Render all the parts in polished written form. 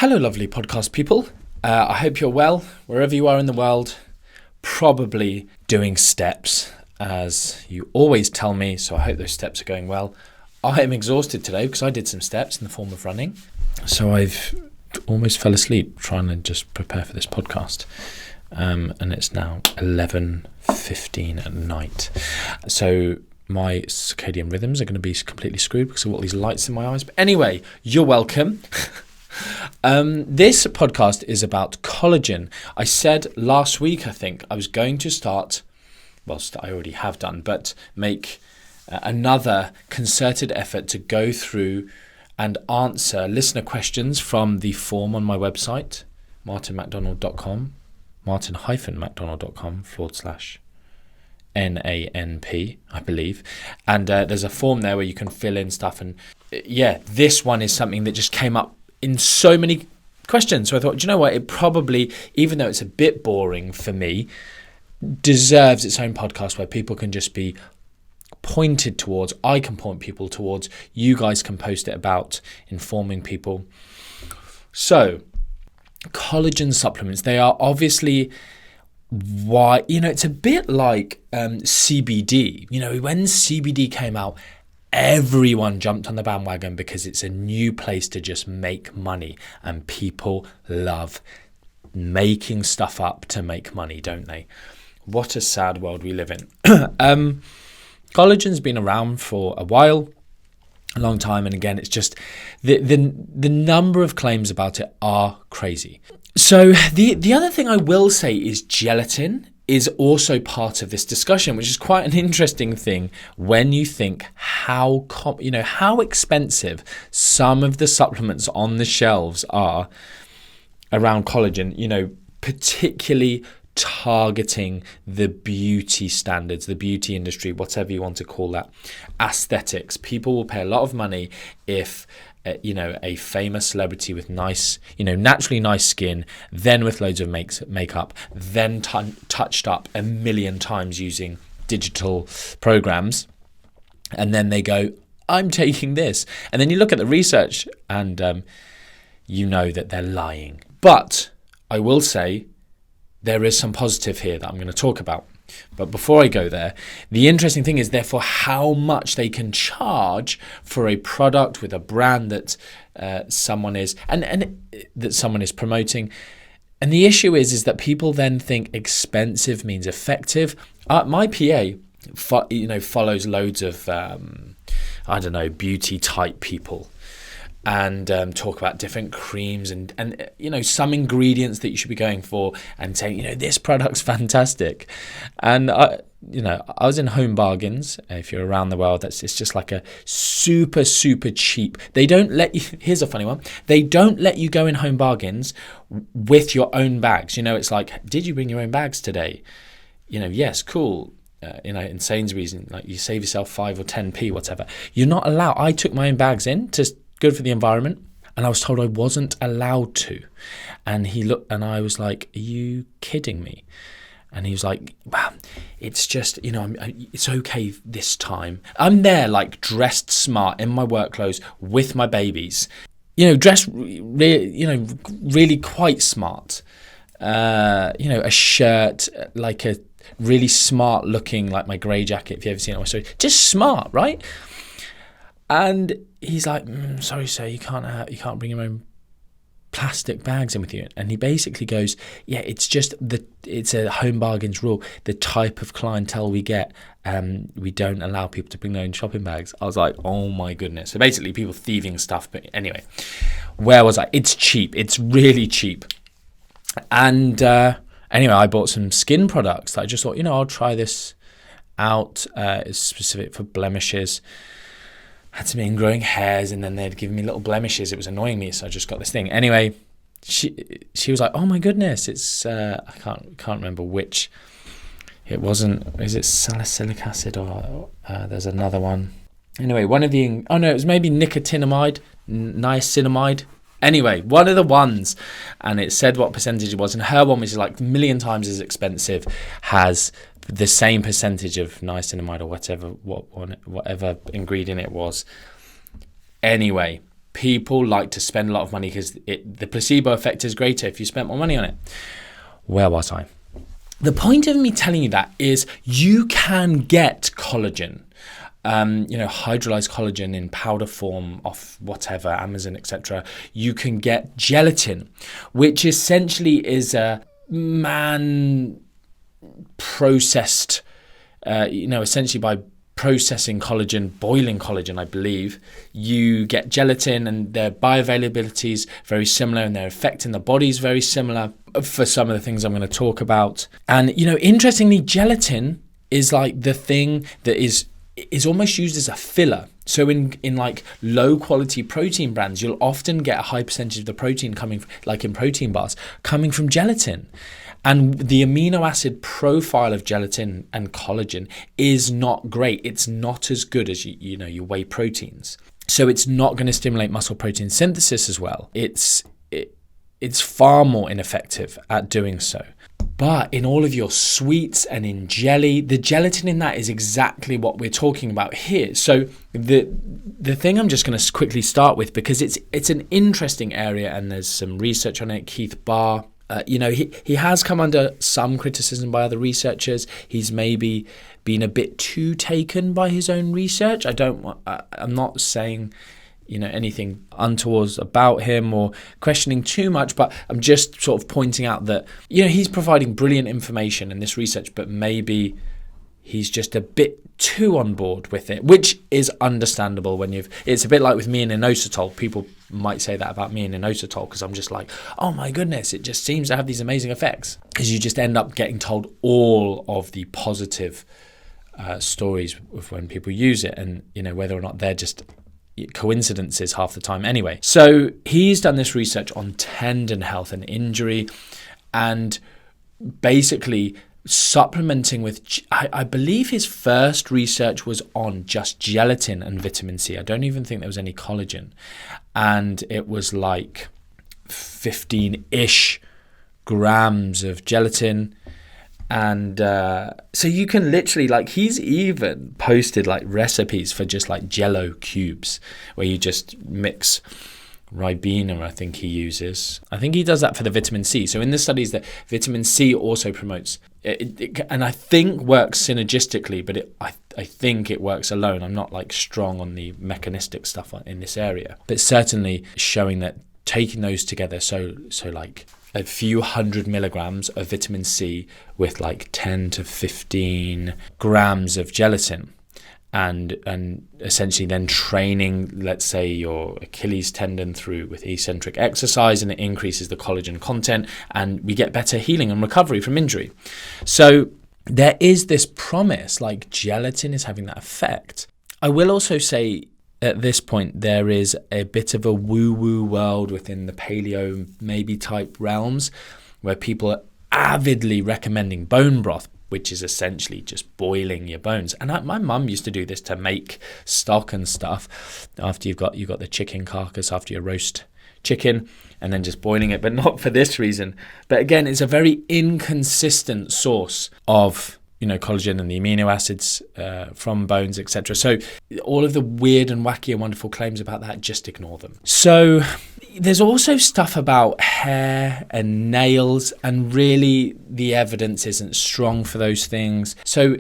Hello, lovely podcast people. I hope you're well, wherever you are in the world, probably doing steps, as you always tell me, so I hope those steps are going well. I am exhausted today because I did some steps in the form of running, so I've almost fell asleep trying to just prepare for this podcast, and it's now 11:15 at night. So my circadian rhythms are going to be completely screwed because of all these lights in my eyes. But anyway, you're welcome. This podcast is about collagen. I said last week, I think, I was going to start, I already have done, but make another concerted effort to go through and answer listener questions from the form on my website, martinmacdonald.com, martin-macdonald.com/NANP, I believe. And there's a form there where you can fill in stuff. And this one is something that just came up in so many questions. So I thought, do you know what? It probably, even though it's a bit boring for me, deserves its own podcast where people can just be pointed towards. I can point people towards. You guys can post it about informing people. So, collagen supplements, they are obviously it's a bit like CBD. When CBD came out, everyone jumped on the bandwagon because it's a new place to just make money, and people love making stuff up to make money, don't they? What a sad world we live in. Collagen's been around for a while, a long time, and again, it's just the number of claims about it are crazy. So the other thing I will say is gelatin is also part of this discussion, which is quite an interesting thing when you think how expensive some of the supplements on the shelves are around collagen, particularly targeting the beauty standards, the beauty industry, whatever you want to call that, aesthetics. People will pay a lot of money if a famous celebrity with nice, naturally nice skin, then with loads of makeup, then touched up a million times using digital programs, and then they go, I'm taking this. And then you look at the research and that they're lying. But I will say there is some positive here that I'm going to talk about. But before I go there, the interesting thing is therefore how much they can charge for a product with a brand that someone is and that someone is promoting. And the issue is that people then think expensive means effective. My PA, follows loads of beauty type people, and talk about different creams and some ingredients that you should be going for, and saying, this product's fantastic. And I was in Home Bargains. If you're around the world, it's just like a super, super cheap. They don't let you, here's a funny one, they don't let you go in Home Bargains with your own bags. It's like, did you bring your own bags today? Yes, cool. In Sainsbury's, you save yourself 5 or 10p, whatever. You're not allowed. I took my own bags in to good for the environment, and I was told I wasn't allowed to. And he looked, and I was like, are you kidding me? And he was like, wow, it's just, it's okay this time. I'm there dressed smart in my work clothes with my babies, dressed really quite smart. A shirt, like a really smart looking, like my grey jacket, if you ever seen it on my story, just smart, right? And he's like, sorry, sir, you can't bring your own plastic bags in with you. And he basically goes, yeah, it's just it's a Home Bargains rule. The type of clientele we get, we don't allow people to bring their own shopping bags. I was like, oh my goodness. So basically people thieving stuff. But anyway, where was I? It's cheap. It's really cheap. And anyway, I bought some skin products that I just thought, I'll try this out. It's specific for blemishes. Had some ingrowing hairs, and then they'd give me little blemishes. It was annoying me, so I just got this thing. Anyway, she was like, "Oh my goodness, it's I can't remember which. It wasn't. Is it salicylic acid or there's another one? Anyway, one of the it was maybe nicotinamide, niacinamide. Anyway, one of the ones, and it said what percentage it was, and her one, which is like a million times as expensive, has the same percentage of niacinamide or whatever ingredient it was. Anyway, People like to spend a lot of money because the placebo effect is greater if you spend more money on it. Where was I? The point of me telling you that is you can get collagen, hydrolyzed collagen in powder form off whatever, Amazon, etc. You can get gelatin, which essentially is a man-processed, essentially by processing collagen, boiling collagen, I believe, you get gelatin, and their bioavailability is very similar and their effect in the body is very similar for some of the things I'm going to talk about. And, interestingly, gelatin is like the thing that is almost used as a filler. So in like low quality protein brands, you'll often get a high percentage of the protein coming, like in protein bars, coming from gelatin. And the amino acid profile of gelatin and collagen is not great. It's not as good as your whey proteins. So it's not going to stimulate muscle protein synthesis as well. It's far more ineffective at doing so. But in all of your sweets and in jelly, the gelatin in that is exactly what we're talking about here. So the thing I'm just going to quickly start with, because it's an interesting area and there's some research on it. Keith Barr, he has come under some criticism by other researchers. He's maybe been a bit too taken by his own research. I'm not saying anything untoward about him or questioning too much, but I'm just sort of pointing out that he's providing brilliant information in this research, but maybe he's just a bit too on board with it, which is understandable it's a bit like with me and inositol. People might say that about me and inositol because I'm just like, oh my goodness, it just seems to have these amazing effects, because you just end up getting told all of the positive stories of when people use it, and whether or not they're just coincidences half the time anyway. So he's done this research on tendon health and injury, and basically supplementing with, I believe his first research was on just gelatin and vitamin C. I don't even think there was any collagen. And it was like 15-ish grams of gelatin. And so you can literally, like, he's even posted like recipes for just like Jello cubes where you just mix Ribena, I think he uses. I think he does that for the vitamin C. So in the studies that vitamin C also promotes, and I think works synergistically, but I think it works alone. I'm not like strong on the mechanistic stuff in this area, but certainly showing that taking those together, so like a few 100 milligrams of vitamin C with like 10 to 15 grams of gelatin, and essentially then training, let's say, your Achilles tendon through with eccentric exercise, and it increases the collagen content, and we get better healing and recovery from injury. So there is this promise, like gelatin is having that effect. I will also say at this point, there is a bit of a woo-woo world within the paleo maybe type realms where people are avidly recommending bone broth, which is essentially just boiling your bones. And my mum used to do this to make stock and stuff after you've got the chicken carcass, after you roast chicken, and then just boiling it, but not for this reason. But again, it's a very inconsistent source of collagen and the amino acids from bones, etc. So all of the weird and wacky and wonderful claims about that, just ignore them. So there's also stuff about hair and nails, and really the evidence isn't strong for those things. So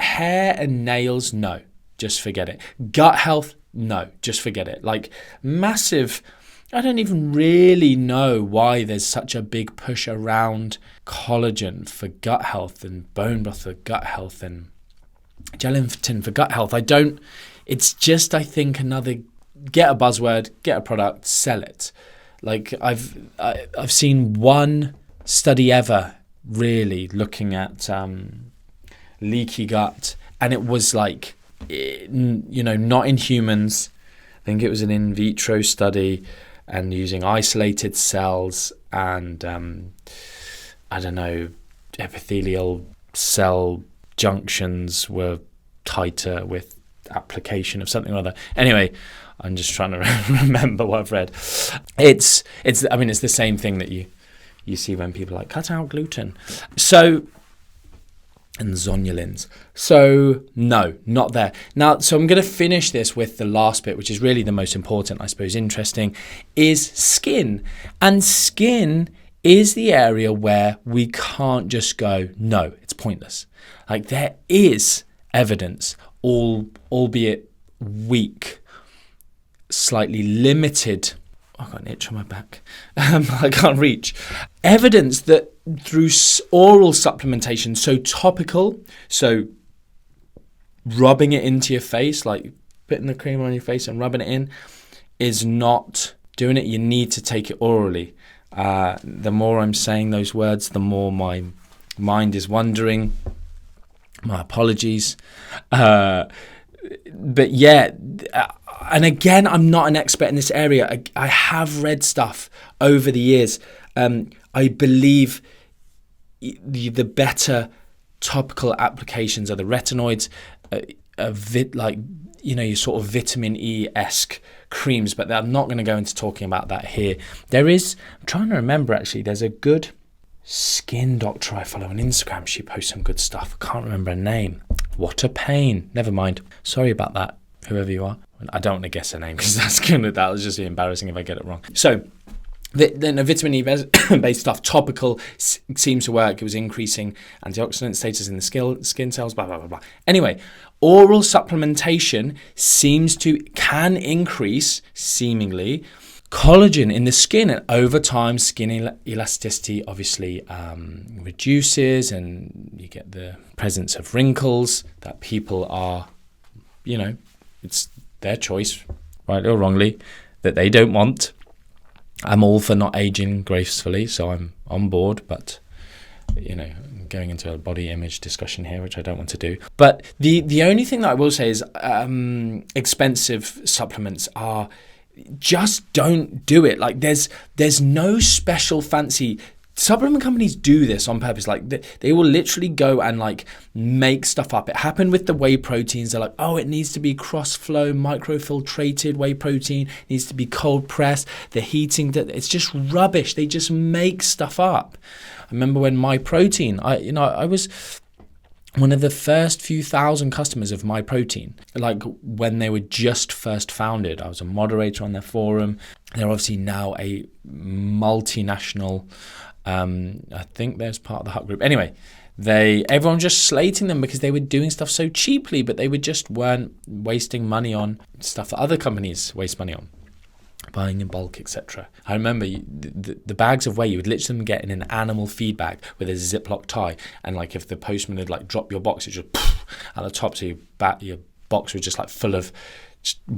hair and nails, no, just forget it. Gut health, no, just forget it. Like massive, I don't even really know why there's such a big push around collagen for gut health and bone broth for gut health and gelatin for gut health. It's just, I think, another, get a buzzword, get a product, sell it. Like I've seen one study ever really looking at leaky gut, and it was like, not in humans. I think it was an in vitro study, and using isolated cells and, epithelial cell junctions were tighter with application of something or other. Anyway, I'm just trying to remember what I've read. It's the same thing that you see when people like cut out gluten. So and zonulins. So no, not there. Now, so I'm going to finish this with the last bit, which is really the most important, I suppose, interesting, is skin. And skin is the area where we can't just go, no, it's pointless. Like, there is evidence, albeit weak, slightly limited. I've got an itch on my back. I can't reach. Evidence that through oral supplementation, so topical, so rubbing it into your face, like putting the cream on your face and rubbing it in, is not doing it. You need to take it orally. The more I'm saying those words, the more my mind is wandering. My apologies. But yeah, and again, I'm not an expert in this area. I have read stuff over the years. I believe the better topical applications are the retinoids, your sort of vitamin E-esque creams, but I'm not going to go into talking about that here. I'm trying to remember actually, there's a good skin doctor I follow on Instagram. She posts some good stuff. I can't remember her name. What a pain. Never mind. Sorry about that, whoever you are. I don't want to guess her name because that was just embarrassing if I get it wrong. So then the vitamin E-based stuff, topical, seems to work. It was increasing antioxidant status in the skin cells, blah, blah, blah, blah. Anyway, oral supplementation can increase, seemingly, collagen in the skin. And over time, skin elasticity obviously reduces, and you get the presence of wrinkles that people are, it's their choice, rightly or wrongly, that they don't want. I'm all for not aging gracefully, so I'm on board, but I'm going into a body image discussion here, which I don't want to do. But the only thing that I will say is expensive supplements are, just don't do it. Like, there's no special fancy. Supplement companies do this on purpose. Like, they will literally go and like make stuff up. It happened with the whey proteins. They're like, oh, it needs to be cross-flow, microfiltrated whey protein. It needs to be cold pressed. The heating, it's just rubbish. They just make stuff up. I remember when My Protein, I was one of the first few thousand customers of My Protein, like when they were just first founded. I was a moderator on their forum. They're obviously now a multinational. I think there's part of the Hut Group. Anyway, everyone just slating them because they were doing stuff so cheaply, but they weren't wasting money on stuff that other companies waste money on, buying in bulk, etc. I remember the bags of whey, you would literally get in an animal feed bag with a Ziploc tie, and like if the postman had like dropped your box, it just at the top, so your box was just like full of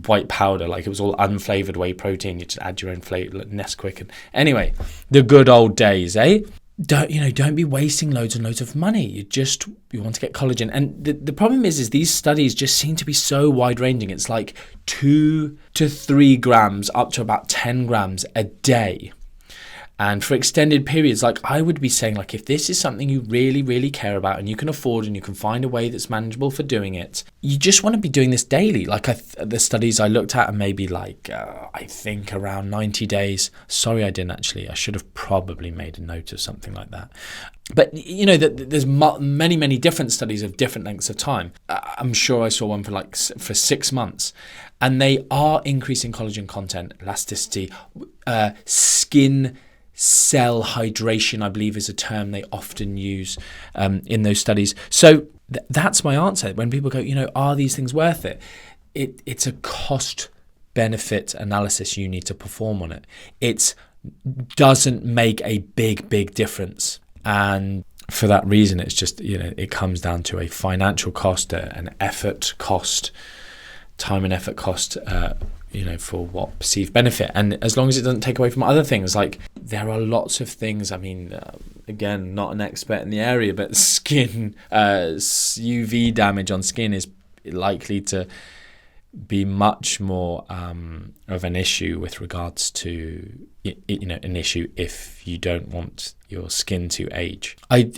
white powder, like it was all unflavored whey protein. You just add your own flavor, like Nesquik. And anyway, the good old days, eh? Don't be wasting loads and loads of money. You want to get collagen. And the problem is these studies just seem to be so wide ranging. It's like 2 to 3 grams up to about 10 grams a day. And for extended periods, like I would be saying, like if this is something you really, really care about and you can afford and you can find a way that's manageable for doing it, you just want to be doing this daily. Like the studies I looked at are maybe like, I think around 90 days. Sorry, I didn't actually. I should have probably made a note of something like that. But, there's many, many different studies of different lengths of time. I'm sure I saw one for 6 months. And they are increasing collagen content, elasticity, skin cell hydration, I believe is a term they often use in those studies. So that's my answer. When people go, are these things worth it? It's a cost benefit analysis you need to perform on it. It doesn't make a big difference. And for that reason, it's just, it comes down to a financial cost, an effort cost, time and effort cost, for what perceived benefit. And as long as it doesn't take away from other things, like there are lots of things. I mean, again, not an expert in the area, but skin, UV damage on skin is likely to be much more of an issue with regards to, an issue if you don't want your skin to age. I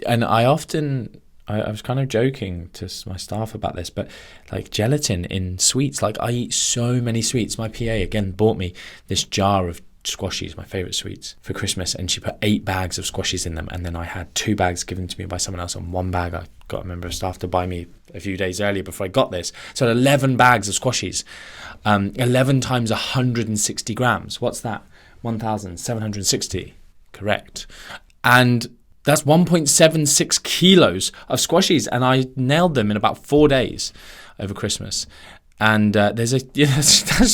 was kind of joking to my staff about this, but like gelatin in sweets, like I eat so many sweets. My PA again bought me this jar of squashies, my favourite sweets, for Christmas, and she put 8 bags of squashies in them, and then I had 2 bags given to me by someone else, and 1 bag I got a member of staff to buy me a few days earlier before I got this. So I had 11 bags of squashies, 11 times 160 grams. What's that? 1,760. Correct. And that's 1.76 kilos of squashies, and I nailed them in about 4 days over Christmas. And that's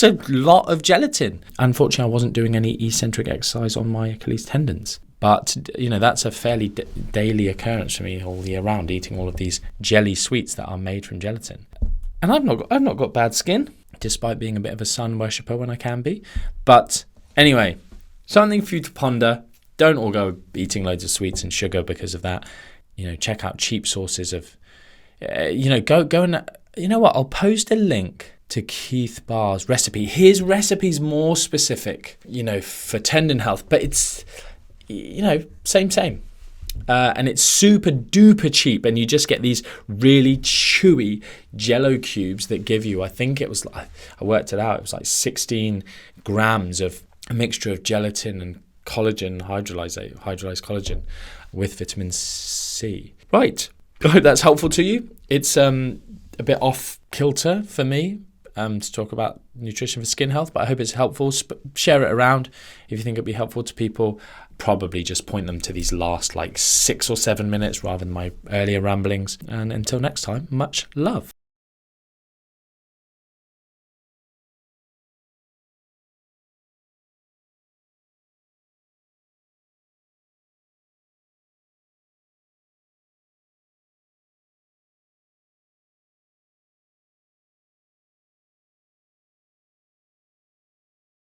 a lot of gelatin. Unfortunately, I wasn't doing any eccentric exercise on my Achilles tendons. But, that's a fairly daily occurrence for me all year round, eating all of these jelly sweets that are made from gelatin. And I've not got bad skin, despite being a bit of a sun worshipper when I can be. But anyway, something for you to ponder. Don't all go eating loads of sweets and sugar because of that. Check out cheap sources of, go and... You know what? I'll post a link to Keith Barr's recipe. His recipe's more specific, for tendon health, but it's, same. And it's super duper cheap, and you just get these really chewy Jello cubes that give you, I think it was, I worked it out, it was like 16 grams of a mixture of gelatin and collagen, hydrolyzed collagen with vitamin C. Right. I hope that's helpful to you. It's a bit off kilter for me to talk about nutrition for skin health, but I hope it's helpful. Share it around if you think it'd be helpful to people. Probably just point them to these last 6 or 7 minutes rather than my earlier ramblings. And until next time, much love.